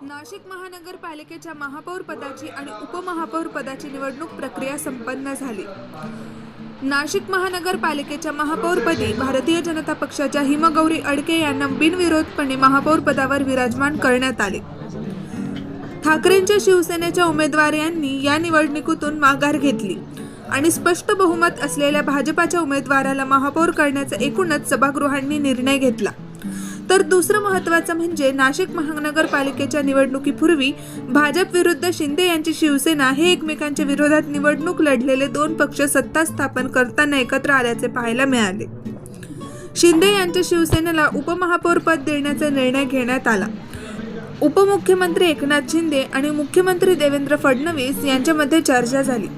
नाशिक महानगरपालिकेच्या महापौर पदाची आणि उपमहापौर पदाची निवडणूक प्रक्रिया संपन्न झाली। नाशिक महानगरपालिकेच्या महापौरपदी भारतीय जनता पक्षाच्या हिमगौरी अडके यांना बिनविरोधपणे महापौर पदावर विराजमान करण्यात आले। ठाकरेंच्या शिवसेनेच्या उमेदवार यांनी या निवडणुकीतून माघार घेतली आणि स्पष्ट बहुमत असलेल्या भाजपाच्या उमेदवाराला महापौर करण्याचा एकूणच सभागृहांनी निर्णय घेतला। तर दुसरं महत्त्वाचं म्हणजे नाशिक महानगरपालिकेच्या निवडणुकीपूर्वी भाजप विरुद्ध शिंदे यांची शिवसेना हे एकमेकांच्या विरोधात निवडणूक लढलेले दोन पक्ष सत्ता स्थापन करताना एकत्र आल्याचे पाहायला मिळाले। शिंदे यांच्या शिवसेनेला उपमहापौर पद देण्याचा निर्णय घेण्यात आला। उपमुख्यमंत्री एकनाथ शिंदे आणि मुख्यमंत्री देवेंद्र फडणवीस यांच्यामध्ये चर्चा झाली।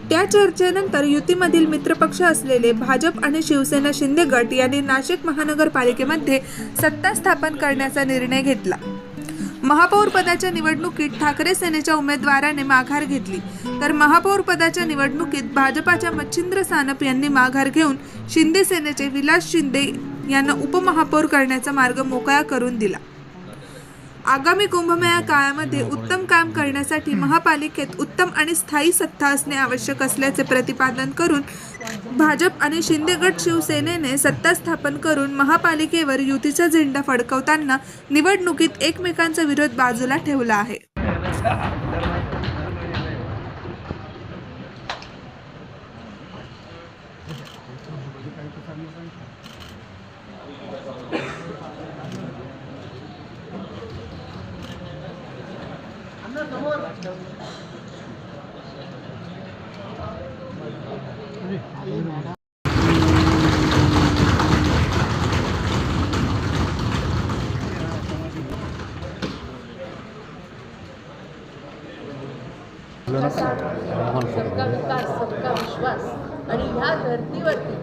त्या चर्चेनंतर युतीमधील मित्रपक्ष असलेले भाजप आणि शिवसेना शिंदे गट यांनी नाशिक महानगरपालिकेमध्ये सत्ता स्थापन करण्याचा निर्णय घेतला। महापौर पदाच्या निवडणुकीत ठाकरे सेनेच्या उमेदवाराने माघार घेतली, तर महापौर पदाच्या निवडणुकीत भाजपाच्या मच्छिंद्र सानप यांनी माघार घेऊन शिंदे सेनेचे विलास शिंदे यांना उपमहापौर करण्याचा मार्ग मोकळा करून दिला। आगामी कुंभमेळा काळामध्ये उत्तम काम करण्यासाठी महापालिकेत उत्तम आणि स्थायी सत्ता असणे आवश्यक असल्याचे प्रतिपादन करून भाजप आणि शिंदे गट शिवसेनेने सत्ता स्थापन करून महापालिकेवर युतीचा झेंडा फडकवताना निवडणुकीत एकमेकांचा विरोध बाजूला ठेवला आहे। सबका विकास सबका विश्वास आणि ह्या धर्तीवरती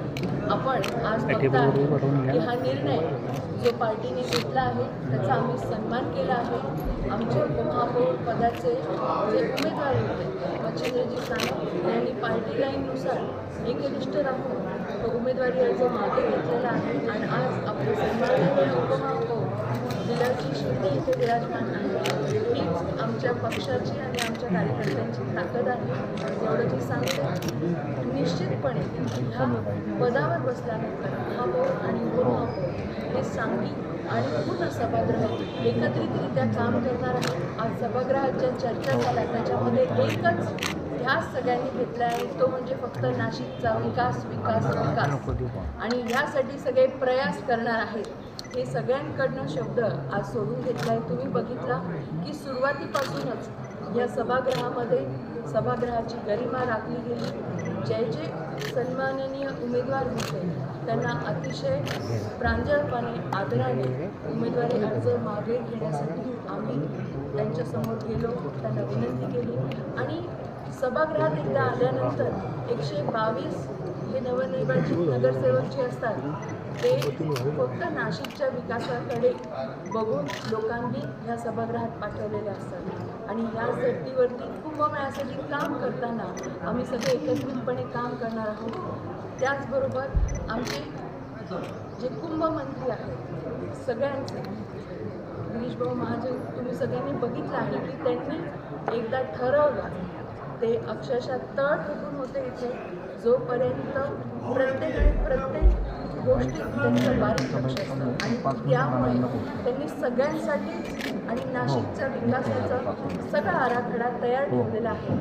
आपण आज बघता की हा निर्णय जो पार्टीने घेतला आहे त्याचा आम्ही सन्मान केला आहे। आमचे उपमहापौर पदाचे जे उमेदवार होते मच्छिंद्रजी सानप यांनी पार्टी लाईननुसार एकनिष्ठ राहून उमेदवारी अर्ज मागे घेतलेला आहे आणि आज आपले सन्माननीय उपमहापौर विलासजी शिंदे इथे विराजमान आहे। हीच आमच्या पक्षाची आणि आमच्या कार्यकर्त्यांची ताकद आहे। एवढं मी सांगते, निश्चितपणे ह्या पदावर बसल्यानंतर महापौर आणि उपमहापौर हे सांगली आणि पूर्ण सभागृह एकत्रितरित्या काम करणार आहे। आज सभागृहात ज्या चर्चा झाल्या त्याच्यामध्ये एकच ध्यास सगळ्यांनी घेतला आहे, तो म्हणजे फक्त नाशिकचा विकास विकास विकास आणि ह्यासाठी सगळे प्रयास करणार आहेत। हे सगळ्यांकडनं शब्द आज सोडून घेतला आहे। तुम्ही बघितला की सुरुवातीपासूनच या सभागृहामध्ये सभागृहाची गरिमा राखली गेली। जे सन्माननीय उमेदवार होते त्यांना अतिशय प्रांजळपणे आदराने उमेदवारी अर्ज मागे घेण्यासाठी आम्ही त्यांच्यासमोर गेलो, त्यांना विनंती केली आणि सभागृहात एकदा आल्यानंतर 122 हे नवनिर्वाचित नगरसेवक जे असतात ते फक्त नाशिकच्या विकासाकडे बघून लोकांनी ह्या सभागृहात पाठवलेले असतात आणि ह्या धर्तीवरती कुंभमेळ्यासाठी काम करताना आम्ही सगळे एकत्रितपणे काम करणार आहोत। त्याचबरोबर आमचे जे कुंभमंत्री आहेत सगळ्यांचे गिरीशभाऊ महाजन तुम्ही सगळ्यांनी बघितलं आहे की त्यांनी एकदा ठरवलं, ते अक्षरशः तळ ठोकून होते इथे, जोपर्यंत प्रत्येक गोष्टीत त्यांचं बारीक लक्ष असतं आणि त्यामुळे त्यांनी सगळ्यांसाठी आणि नाशिकच्या विकासाचा सगळा आराखडा तयार ठेवलेला आहे।